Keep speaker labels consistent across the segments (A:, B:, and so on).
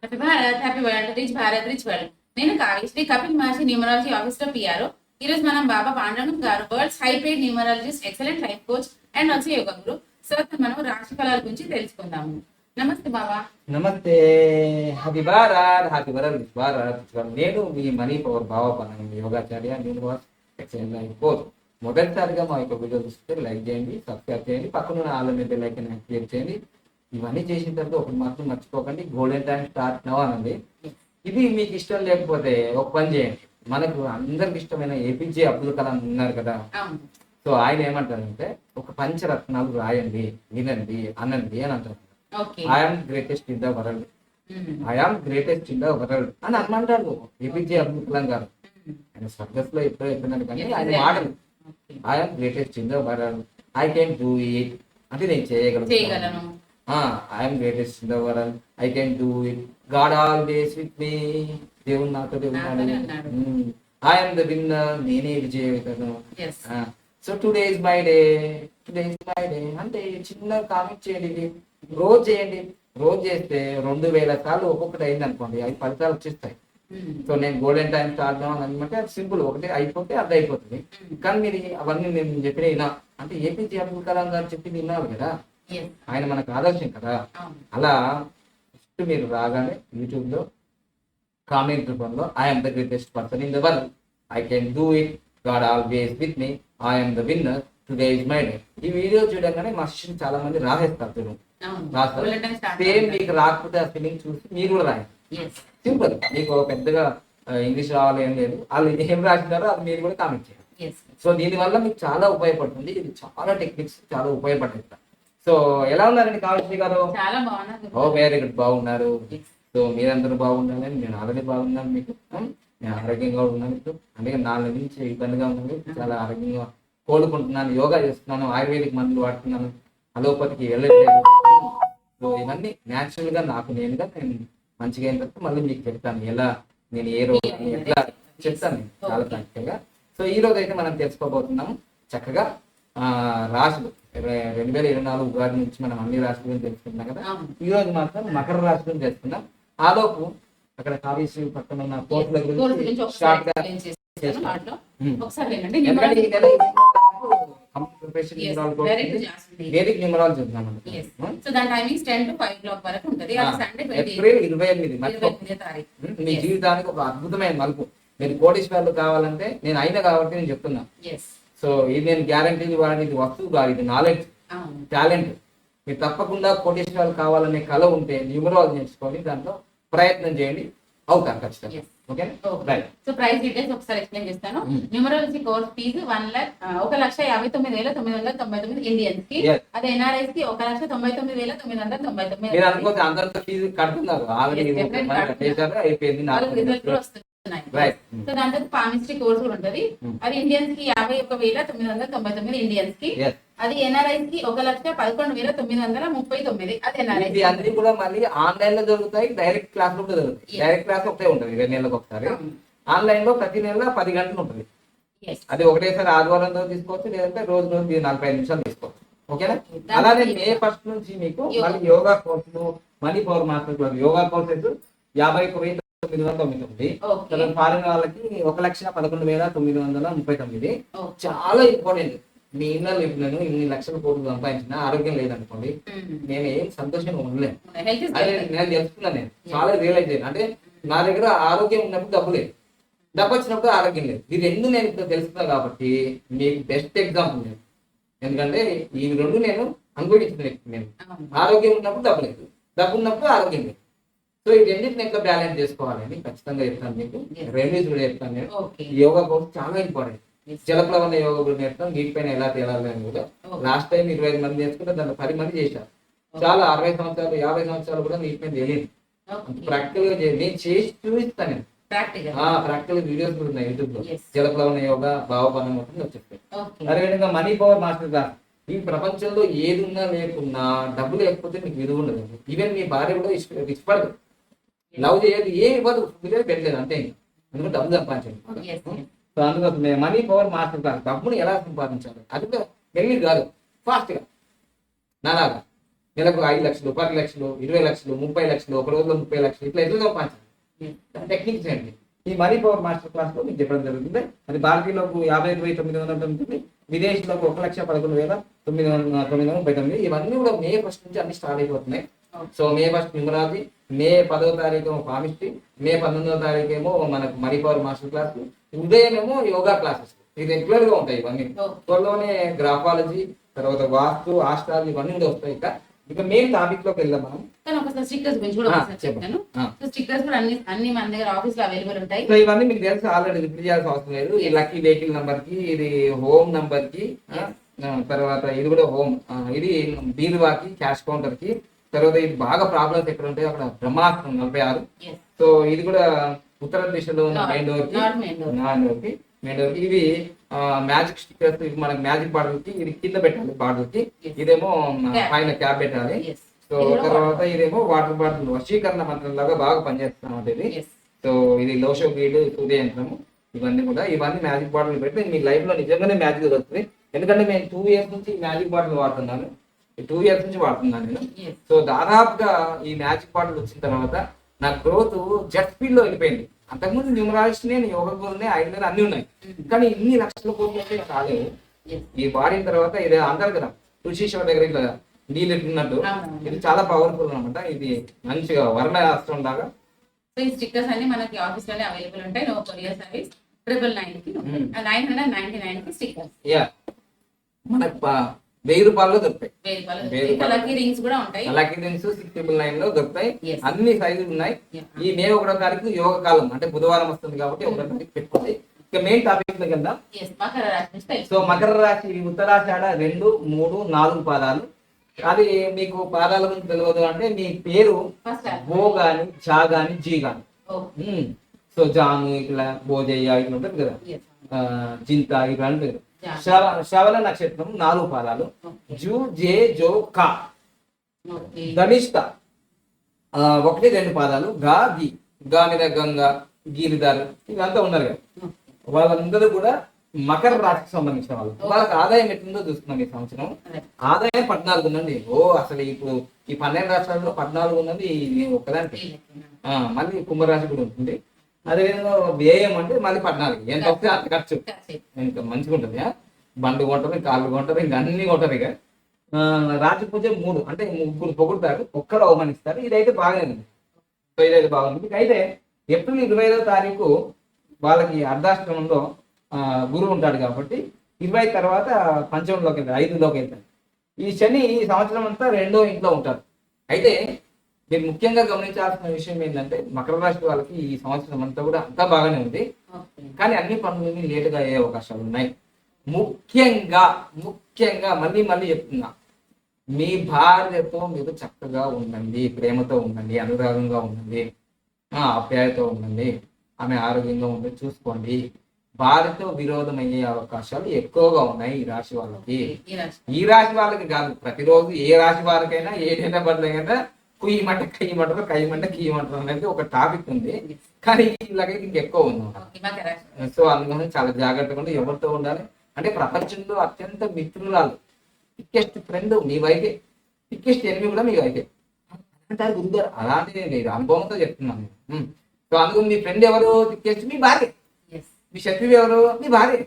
A: Happy Bharat, happy world, rich Bharat, rich world. నేను Kavyashri, Kapil Maharshi numerology office లో PR. ఈ రోజు మనం Baba Pandurangam garu, world's high paid numerologist, excellent life coach and also yoga guru. So మనం రాశి ఫలాల గురించి తెలుసుకుందాము. Namaste Baba.
B: Namaste. Happy Bharat, happy world, rich Bharat. నేను మీ money power Baba Pandurangam Yogacharya, numerology excellent life coach. మొదటిసారిగా మా యొక్క వీడియో చూస్తే లైక్ చేయండి, సబ్స్క్రైబ్ చేయండి, పక్కన ఆల్ మీద లైక్ అని యాక్టివేట్ చేయండి. ఇవన్నీ చేసిన తర్వాత ఒకటి మాత్రం మర్చిపోకండి, గోల్డెన్ టైం స్టార్ట్ నవ్ అనండి. ఇది మీకు ఇష్టం లేకపోతే ఒక పని చేయండి. మనకు అందరికి ఇష్టమైన ఏపీజే అబ్దుల్ కలాం ఉన్నారు కదా. సో ఆయన ఏమంటారంటే ఒక పంచరత్నాలు రాయండి, వినండి, అనండి అని అంటారు. I'm greatest in the world, I'm greatest in the world అని అనమంటారు ఏపీజే అబ్దుల్ కలాం గారు. ఆయన సర్గస్ లో ఎప్పుడో చెప్పినాడు కానీ ఆయన మాటలు I'm greatest in the world, I can do it అంటే నేను చేయగలను. I'm greatest in the world, I can do it, god always with me, దేవుడు నాతో ఉన్నాడు, ఐఎమ్ ద విన్నర్, నేనే విజయను. So today is my day, today is my day అంటే చిన్న కామెంట్ చేయండి, రోజు చేయండి. రోజు చేస్తే 2000 సార్లు ఒక్కొక్కటి అయింది అనుకోండి, అవి ఫలితాలు వచ్చేస్తాయి. సో నేను గోల్డెన్ టైం స్టార్ట్ అనమాట సింపుల్, ఒకటి అయిపోతే అది అయిపోతుంది. కానీ మీరు అవన్నీ నేను చెప్పిన వినా అంటే ఏపీజే అబ్దుల్ కలాం గారు చెప్పి విన్నారు కదా, ఆయన మనకు ఆదర్శం కదా. అలా ఫస్ట్ మీరు రాగానే యూట్యూబ్ లో కామెంట్ రూపంలో I'm the greatest person in the world, I can do it, god always with me, I'm the winner, today is my day. ఈ వీడియో చూడగానే మా శిష్యులు చాలా మంది రాసేస్తారు. సేమ్ మీకు రాకపోతే ఆ ఫీలింగ్ చూసి మీరు కూడా రాయండి. సింపుల్, మీకు పెద్దగా ఇంగ్లీష్ రావాలి ఏం లేదు, వాళ్ళు ఏం రాసినారో అది మీరు కూడా కామెంట్ చేయండి. సో దీనివల్ల మీకు చాలా ఉపయోగపడుతుంది. ఇది చాలా టెక్నిక్స్ చాలా ఉపయోగపడుతుంది. సో ఎలా ఉన్నారండి కావ్యశ్రీ గారు? ఓ వెరీ గుడ్, బాగున్నారు. సో మీరందరూ బాగుండాలని నేను ఆల్రెడీ బాగున్నాను. మీకు నేను ఆరోగ్యంగా ఉన్నాను. అందుకే 4 నుంచి ఇబ్బందిగా ఉన్నాను, చాలా ఆరోగ్యంగా కోలుకుంటున్నాను, యోగా చేస్తున్నాను, ఆయుర్వేదిక్ మందులు వాడుతున్నాను, అలోపతికి వెళ్ళట్లేదు. సో ఇవన్నీ న్యాచురల్ గా నాకు నేనుగా నేను మంచిగా అయిన తర్వాత మళ్ళీ మీకు చెప్తాను ఎలా నేను ఏ రోజు ఎట్లా చెప్తాను చాలా ప్రాక్టికల్ గా. సో ఈ రోజు అయితే మనం తెలుసుకోబోతున్నాము చక్కగా రాశులు. 2024 ఉగాది నుంచి మనం అన్ని రాశుల గురించి తెలుసుకుంటున్నాం కదా. ఈ రోజు మాత్రం మకర రాశి గురించి తెలుసుకుందాం. ఆలోపు అక్కడ కావ్యశ్రీ పక్కన ఉన్న కోర్సుల గురించి షార్ట్ గా వేదిక్ న్యూమరాలజీ ఏప్రిల్ 28 మీ జీవితానికి ఒక అద్భుతమైన మలుపు. మీరు కోటీశ్వర్లు కావాలంటే నేను అయినా కాబట్టి నేను చెప్తున్నా. సో ఇది నేను గ్యారంటీ ఇవ్వాలని, ఇది వస్తువు కాదు, ఇది నాలెడ్జ్, టాలెంట్. మీరు తప్పకుండా కోటీశ్వర్లు కావాలనే కళ ఉంటే న్యూమరాలజీ నేర్చుకొని దాంట్లో ప్రయత్నం చేయండి, అవుతారు ఖచ్చితంగా.
A: సో ప్రైస్ డీటెయిల్స్ ఒకసారి ఎక్స్ప్లెయిన్ చేస్తాను. న్యూమరాలజీ కోర్స్ ఫీజు 1,59,999 ఇండియన్స్ కి, అదే ఎన్ఆర్ఐస్ కి 1,60,999. సో దాంట్లో పామిస్ట్రీ కోర్స్ కూడా ఉంటది. అది ఇండియన్స్ కి 51,999 ఇండియన్స్ కి, అది ఎన్ఆర్ఐస్ కి 1,11,939. అది ఎన్ఆర్ఐ
B: అన్ని కూడా మళ్ళీ ఆన్లైన్ లో దొరుకుతాయి, డైరెక్ట్ క్లాస్ లో కూడా దొరుకుతాయి. డైరెక్ట్ క్లాస్ ఒకటే ఉంటుంది 2 నెలలకు ఒకసారి, ఆన్లైన్ లో ప్రతి నెల 10 గంటలు ఉంటుంది. అది ఒకటేసారి ఆదివారంతో తీసుకోవచ్చు, లేదంటే రోజు 45 నిమిషాలు తీసుకోవచ్చు. ఓకేనా? అలానే మే 1 నుంచి మీకు మళ్ళీ యోగా కోర్సులు, money power master class yoga courses 51,999. Foreign వాళ్ళకి 1,11,939. చాలా ఇంపార్టెంట్. మీ ఇన్నర్ నేను ఇన్ని లక్షల కోట్లు సంపాదించిన ఆరోగ్యం లేదనుకోండి, నేను ఏం సంతోషంగా ఉండలేను. అదే నేను తెలుసుకున్నాను, నేను చాలా రియలైజ్ అయ్యాను. అంటే నా దగ్గర ఆరోగ్యం ఉన్నప్పుడు డబ్బు లేదు, డబ్బు వచ్చినప్పుడు ఆరోగ్యం లేదు. ఈ రెండు నేను ఇప్పుడు తెలుసుకున్నాను కాబట్టి మీకు బెస్ట్ ఎగ్జాంపుల్ నేను. ఎందుకంటే ఈ రెండు నేను అనుభవించిన నేను. ఆరోగ్యం ఉన్నప్పుడు డబ్బు లేదు, డబ్బు ఉన్నప్పుడు ఆరోగ్యం లేదు. సో ఈ రెండింటిని ఎట్లా బ్యాలెన్స్ చేసుకోవాలని ఖచ్చితంగా చెప్తాను మీకు. రెమెడీస్ కూడా చెప్తాను నేను. యోగా కోర్స్ చాలా ఇంపార్టెంట్. జలప్లవన యోగా కూడా నేర్పుతాం, నీటి పైన ఎలా తేలాలి అని కూడా. లాస్ట్ టైం 25 మంది నేర్చుకుంటే దాంట్లో 10 మంది చేశారు. చాలా 60 సంవత్సరాలు 50 సంవత్సరాలు కూడా నీటి పైన తెలియదు. ప్రాక్టికల్ గా నేను చేసి చూపిస్తాను. నేను ప్రాక్టికల్ వీడియోస్ కూడా ఉన్నాయి యూట్యూబ్ లో. జలప్లవన యోగా, భావపనం ఉంటుంది వచ్చేస్తాయి. అదేవిధంగా మనీ పవర్ మాస్టర్ క్లాస్. ఈ ప్రపంచంలో ఏది ఉన్నా లేకున్నా డబ్బు లేకపోతే మీకు విలువ ఉండదు. ఈవెన్ మీ భార్య కూడా ఇష్టపడదు, లవ్ చేయదు, ఏమి ఇవ్వదు, పెట్టలేదు అంతే. ఎందుకంటే డబ్బు సంపాదించండి. సో అందుకోసం మనీ పవర్ మాస్టర్ క్లాస్. డబ్బుని ఎలా సంపాదించాలి అది కూడా మెల్లి కాదు, ఫాస్ట్ గా నాలాగా నెలకు 5 లక్షలు, 10 లక్షలు, 20 లక్షలు, 30 లక్షలు, ఒక రోజులో 30 లక్షలు, ఇట్లా ఎట్లా సంపాదించాలి టెక్నిక్స్ ఏంటి ఈ మనీ పవర్ మాస్టర్ క్లాస్ లో మీకు చెప్పడం జరుగుతుంది. అది భారతీయులకు 52,999, విదేశీయులకు 1,11,999. ఇవన్నీ కూడా మే 1 నుంచి అన్ని స్టార్ట్ అయిపోతున్నాయి. సో మే 1 న్యూమరాలజీ, మే 10వ తారీఖు పామిస్ట్రీ, మే 19వ తారీఖు ఏమో మనకు మనీ పవర్ మాస్టర్ క్లాస్, ఉదయం ఏమో యోగా క్లాసెస్. ఇది రెగ్యులర్ గా ఉంటాయి ఇవన్నీ. త్వరలోనే గ్రాఫాలజీ, తర్వాత వాస్తు, ఆస్ట్రాలజీ ఇవన్నీ కూడా వస్తాయి. ఇక మెయిన్ టాపిక్ లోకి వెళ్దాం మనం.
A: కానీ ఒకసారి స్టిక్కర్స్ గురించి కూడా ఒకసారి చెప్తాను. సో స్టిక్కర్స్ కూడా అన్ని మన దగ్గర ఆఫీస్ లో అవైలబుల్ ఉంటాయి.
B: సో ఇవన్నీ మీకు తెలుసు, ఆల్రెడీ రిపీట్ చేయాల్సిన అవసరం లేదు. ఈ లక్కీ వెహికల్ నంబర్ కి, ఇది హోమ్ నంబర్ కి, తర్వాత ఇది కూడా హోమ్, ఇది బీరువాకి, క్యాష్ కౌంటర్ కి, తర్వాత ఇది బాగా ప్రాబ్లమ్స్ ఎక్కడ ఉంటాయి అక్కడ బ్రహ్మాస్త్రం 46. సో ఇది కూడా ఉత్తర దిశలో ఉన్న మెయిన్ డోర్ కి, ఇవి మ్యాజిక్ స్టిక్కర్స్. ఇవి మనకి మ్యాజిక్ బార్డర్ కి, ఇది కింద పెట్టాలి బార్డర్ కి, ఇదేమో పైన క్యాప్ పెట్టాలి. సో తర్వాత ఇదేమో వాటర్ బాటిల్ వశీకరణ మంత్రం లాగా బాగా పనిచేస్తాం అంటే ఇది. సో ఇది లోషో గీడు, సూర్య యంత్రము, ఇవన్నీ మ్యాజిక్ బాటిల్ పెడితే మీ లైఫ్ లో నిజంగానే మ్యాజిక్ వస్తుంది. ఎందుకంటే నేను 2 years నుంచి మ్యాజిక్ బాటిల్ వాడుతున్నాను, 2 years నుంచి వాడుతున్నాను నేను. సో దాదాపుగా ఈ మ్యాజిక్ బాటిల్ వచ్చిన తర్వాత నా గ్రోత్ జెట్ స్పీడ్ లో వెళ్ళిపోయింది. అంతకుముందు న్యూమరాలజిస్ట్, నేను యోగా గురునే, ఐడియా అన్ని ఉన్నాయి, కానీ ఇన్ని లక్షల కోట్లు అయితే రాలేవు. ఈ వాడిన తర్వాత ఇది అంటారు కదా ఋషీశ్వర దగ్గర ఇట్లా నీళ్ళు ఎట్టినట్టు, ఇది చాలా పవర్ఫుల్ అనమాట. ఇది మంచిగా వర్ణాస్త్రం లాగా.
A: సో ఈ స్టిక్కర్స్ అన్ని మనకి ఆఫీస్ లోనే అవైలబుల్ ఉంటాయి. No courier service. 999 కి 999 కి స్టిక్కర్స్.
B: మనకు 1000 రూపాయల్లో దొరుకుతాయి.
A: లక్కీ రింగ్స్ కూడా ఉంటాయి.
B: లక్కీ రింగ్స్ 699 లో దొరుకుతాయి. అన్ని సైజులు ఉన్నాయి. ఈ మే 1వ తారీఖు యోగ కాలం, అంటే బుధవారం వస్తుంది కాబట్టి 1వ తారీఖు పెట్టుకోండి. ఇక మెయిన్ టాపిక్ లో వెళ్దాం. సో మకర రాశి ఉత్తరాషాఢ 2, 3, 4 పాదాలు. అది మీకు పాదాల గురించి తెలియదు అంటే మీ పేరు బో గాని, జా గాని, జీ గాని. సో జాను ఇట్లా, భోజయ్య ఇట్లా ఉంటుంది కదా, జింత ఇట్లా ఉంటుంది. శ్రవణ నక్షత్రం 4 పాదాలు. జూ, జే, జో, కా. ధనిష్ట 1, 2 పాదాలు. గా, గి. గా మీద గంగా, గిరిదారు ఇవంతా ఉన్నారు కదా, వాళ్ళందరూ కూడా మకర రాశికి సంబంధించిన వాళ్ళు. వాళ్ళకి ఆదాయం ఎట్లుందో చూస్తున్నాం ఈ సంవత్సరం. ఆదాయం 14 ఉందండి. అసలు ఇప్పుడు ఈ 12 రాష్ట్రాల్లో 14 ఉన్నది ఒక్కదానికి. మళ్ళీ కుంభరాశి కూడా ఉంటుంది. అదేవిధంగా వ్యయం అంటే మళ్ళీ 14. ఎంత వస్తే అంత ఖర్చు. ఇంకా మంచిగా ఉంటుంది. బండు కొంటారు, కాళ్ళు కొంటారు, ఇంకా అన్ని కొంటారు. ఇక రాజు పూజ 3 అంటే 3 పొగుడుతారు, ఒక్కరు అవమానిస్తారు. ఇదైతే బాగానే ఉంది. సో ఇదైతే బాగుంది. అయితే ఏప్రిల్ 25వ తారీఖు వాళ్ళకి అర్ధాష్టమంలో గురువు ఉంటాడు కాబట్టి 20 తర్వాత పంచమంలోకి వెళ్తారు, 5లోకి వెళ్తారు. ఈ శని ఈ సంవత్సరం అంతా 2వ ఇంట్లో ఉంటారు. అయితే మీరు ముఖ్యంగా గమనించాల్సిన విషయం ఏంటంటే మకర రాశి వాళ్ళకి ఈ సంవత్సరం అంతా కూడా అంతా బాగానే ఉంది, కానీ అన్ని పనులని లేటుగా అయ్యే అవకాశాలు ఉన్నాయి. ముఖ్యంగా మళ్ళీ చెప్తున్నా, మీ భార్యతో మీరు చక్కగా ఉండండి, ప్రేమతో ఉండండి, అనురాగంగా ఉండండి, ఆప్యాయతో ఉండండి, ఆమె ఆరోగ్యంగా ఉండి చూసుకోండి. భార్యతో విరోధం అయ్యే అవకాశాలు ఎక్కువగా ఉన్నాయి ఈ రాశి వాళ్ళకి. ఈ రాశి వాళ్ళకి కాదు, ప్రతిరోజు ఏ రాశి వారికైనా ఏదైనా బదులైనా కుయ్యమంట కయ్యమంటారు, కయ్యమంట కీయమంటారు అనేది ఒక టాపిక్ ఉంది, కానీ వీళ్ళకి ఇంకెక్కువ ఉంది. సో అందుకని చాలా జాగ్రత్తగా ఉండి ఎవరితో ఉండాలి అంటే ప్రపంచంలో అత్యంత మిత్రురాలు, థిక్కెస్ట్ ఫ్రెండ్ మీ వైఫే, థిక్కెస్ట్ ఎనిమి కూడా మీ వైఫే అంటారు గురుగారు. అలాంటిది లేదు, అనుభవంతో చెప్తున్నాను. సో అందుకు మీ ఫ్రెండ్ ఎవరు థిక్కెస్ట్? మీ భార్య. మీ శత్రువు ఎవరు? మీ భార్య.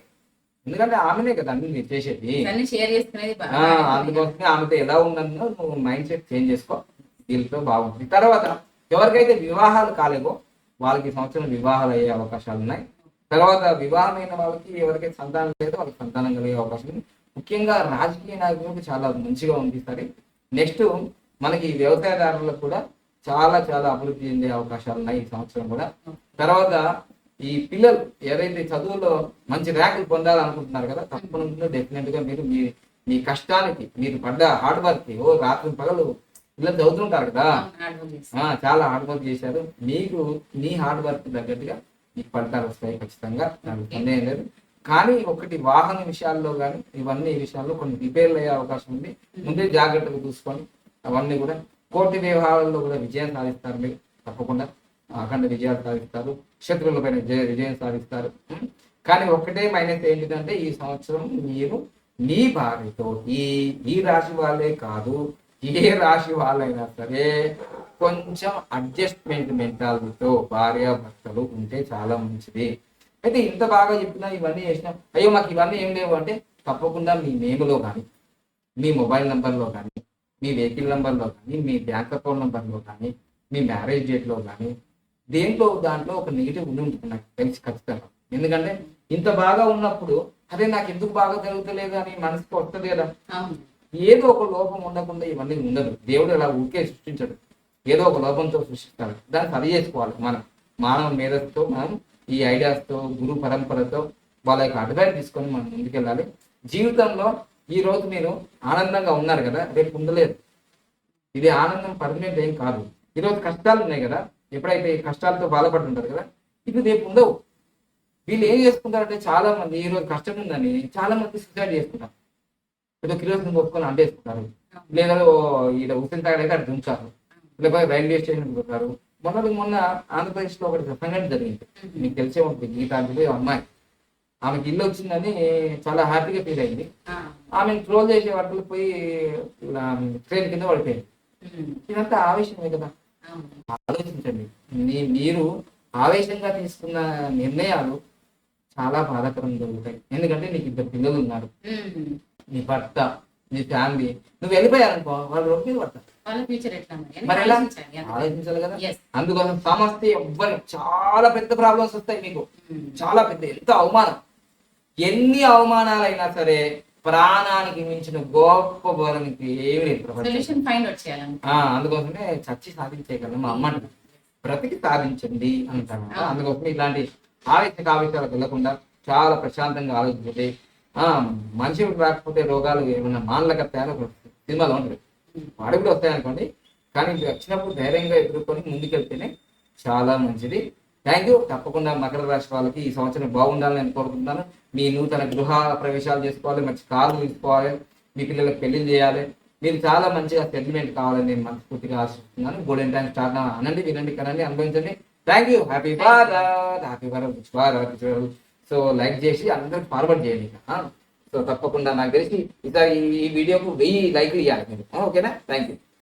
B: ఎందుకంటే ఆమెనే కదా అన్ని మీరు చేసేది. అందుకోసమే ఆమెతో ఎలా ఉన్నదో నువ్వు మైండ్ సెట్ చేంజ్ చేసుకో, వీళ్ళతో బాగుంటుంది. తర్వాత ఎవరికైతే వివాహాలు కాలేవో వాళ్ళకి సంవత్సరం వివాహాలు అయ్యే అవకాశాలు ఉన్నాయి. తర్వాత వివాహమైన వాళ్ళకి ఎవరికైతే సంతానం లేదో వాళ్ళకి సంతానం కలిగే అవకాశం ఉంది. ముఖ్యంగా రాజకీయ నాయకులకు చాలా మంచిగా ఉంది. సరే, నెక్స్ట్ మనకి వ్యవసాయదారులకు కూడా చాలా అభివృద్ధి చెందే అవకాశాలు ఉన్నాయి ఈ సంవత్సరం కూడా. తర్వాత ఈ పిల్లలు ఏదైతే చదువులో మంచి ర్యాంకులు పొందాలనుకుంటున్నారు కదా, తప్పకుండా డెఫినెట్ గా మీరు మీ కష్టానికి మీరు పడ్డ హార్డ్ వర్క్ కి రాత్రి పగలు పిల్లలు చదువుతుంటారు కదా, చాలా హార్డ్ వర్క్ చేశారు. మీకు మీ హార్డ్ వర్క్ తగ్గట్టుగా మీకు ఫలితాలు వస్తాయి ఖచ్చితంగా, సందేహం లేదు. కానీ ఒకటి వాహన విషయాల్లో కానీ ఇవన్నీ విషయాల్లో కొన్ని రిపేర్లు అయ్యే అవకాశం ఉంది. ముందే జాగ్రత్తగా చూసుకొని అవన్నీ కూడా కోర్టు వ్యవహారాల్లో కూడా విజయం సాధిస్తారు. మీరు తప్పకుండా అఖండ విజయాలు సాధిస్తారు, శత్రువులపైన విజయం సాధిస్తారు. కానీ ఒక్కటే మైనస్ ఏంటిదంటే ఈ సంవత్సరం మీరు మీ భార్యతో ఈ రాశి వాళ్ళే కాదు, ఏ రాశి వాళ్ళైనా సరే కొంచెం అడ్జస్ట్మెంట్ మెంటాలిటీతో భార్యాభర్తలు ఉంటే చాలా మంచిది. అయితే ఇంత బాగా చెప్పినా ఇవన్నీ చేసినా అయ్యో మాకు ఇవన్నీ ఏం లేవు అంటే తప్పకుండా మీ నేములో కానీ, మీ మొబైల్ నెంబర్లో కానీ, మీ వెహికల్ నెంబర్లో కానీ, మీ బ్యాంక్ అకౌంట్ నెంబర్లో కానీ, మీ మ్యారేజ్ డేట్లో కానీ దాంట్లో ఒక నెగిటివ్ ఉండి ఉంటుంది నాకు తెలిసి ఖచ్చితంగా. ఎందుకంటే ఇంత బాగా ఉన్నప్పుడు అదే నాకు ఎందుకు బాగా జరుగుతలేదు అని మనసుకు వస్తుంది కదా.
A: అవును.
B: ఏదో ఒక లోపం ఉండకుండా ఇవన్నీ ఉండదు. దేవుడు అలా ఊరికే సృష్టించడు, ఏదో ఒక లోపంతో సృష్టిస్తాడు. దాన్ని సరి చేసుకోవాలి మనం మానవ మేధస్సుతో, మనం ఈ ఐడియాస్తో, గురు పరంపరతో వాళ్ళ యొక్క అడ్వైస్ తీసుకొని మనం ముందుకెళ్ళాలి. జీవితంలో ఈ రోజు మీరు ఆనందంగా ఉన్నారు కదా, రేపు ఉండలేదు. ఇది ఆనందం పర్మనెంట్ ఏం కాదు. ఈరోజు కష్టాలు ఉన్నాయి కదా, ఎప్పుడైతే ఈ కష్టాలతో బాధపడుతుంటారు కదా, ఇది రేపు ఉండవు. వీళ్ళు ఏం చేసుకుంటారంటే చాలా మంది ఈ రోజు కష్టం ఉందని చాలా మంది సూసైడ్ చేసుకుంటారు. ఏదో కిరోసిన్ కొట్టుకొని అంటేసుకుంటారు, లేదా ఈడ ఉసిరి తాగలేక అటు దుంచారు, లేకపోతే రైల్వే స్టేషన్ పోతారు. మొన్న ఆంధ్రప్రదేశ్లో ఒకటి సంఘటన జరిగింది, మీకు తెలిసే ఉంటుంది. గీతాంజలి అమ్మాయి, ఆమెకి ఇల్లు వచ్చిందని చాలా హ్యాపీగా ఫీల్ అయింది. ఆమెను ట్రోల్ చేసే వాటిలో పోయి ట్రైన్ కింద పడిపోయింది. ఇదంతా ఆవేశమే కదా. ఆలోచించండి, మీరు ఆవేశంగా తీసుకున్న నిర్ణయాలు చాలా బాధాకరం జరుగుతాయి. ఎందుకంటే నీకు ఇద్దరు పిల్లలు ఉన్నారు, నీ భర్త, నీ ఫ్యామిలీ, నువ్వు వెళ్ళిపోయారనుకో వాళ్ళు రోడ్డు మీద పడతారు.
A: వాళ్ళ ఫ్యూచర్ ఎట్లా
B: మరి ఎలా
A: ఆలోచించాలి.
B: ఆలోచించాలి కదా.
A: Yes.
B: అందుకోసం సమస్య ఎవ్వరు చాలా పెద్ద ప్రాబ్లమ్స్ వస్తాయి మీకు, చాలా పెద్ద. ఎంత అవమానం, ఎన్ని అవమానాలైనా సరే ప్రాణానికి మించిన గొప్ప బోధనకి ఏమి లేదు ప్రపంచంలో.
A: సొల్యూషన్ ఫైండ్ అవుట్ చేయాలి.
B: అందుకోసమే చచ్చి సాధించేయగలను మా అమ్మ అంటుంది. బ్రతికి సాధించండి అంటాను. అందుకోసమే ఇలాంటి ఆవేశాలకు వెళ్ళకుండా చాలా ప్రశాంతంగా ఆలోచించండి. మనిషికి రాకపోతే రోగాలు ఏమైనా మానలకు వస్తాయని ఒక సినిమాలో ఉంటుంది, వాడికి కూడా వస్తాయనుకోండి. కానీ ఇది వచ్చినప్పుడు ధైర్యంగా ఎదుర్కొని ముందుకెళ్తేనే చాలా మంచిది. Thank you. తప్పకుండా మకర రాశి వాళ్ళకి ఈ సంవత్సరం బాగుండాలని నేను కోరుకుంటున్నాను. మీ నూతన గృహ ప్రవేశాలు చేసుకోవాలి, మంచి కార్లు తీసుకోవాలి, మీ పిల్లలకు పెళ్లి చేయాలి, మీరు చాలా మంచిగా సెటిల్మెంట్ కావాలని నేను మనస్ఫూర్తిగా ఆశిస్తున్నాను. గోల్డెన్ టైం స్టార్ట్ అనండి, వినండి, కనండి, అనుభవించండి. Thank you. Happy Bharat, happy Bharat. So like చేసి అందరికి ఫార్వర్డ్ చేయండి. సో తప్పకుండా నాకు తెలిసి ఈసారి ఈ వీడియోకు 1000 లైక్లు ఇవ్వాలి మీరు. ఓకేనా? Thank you.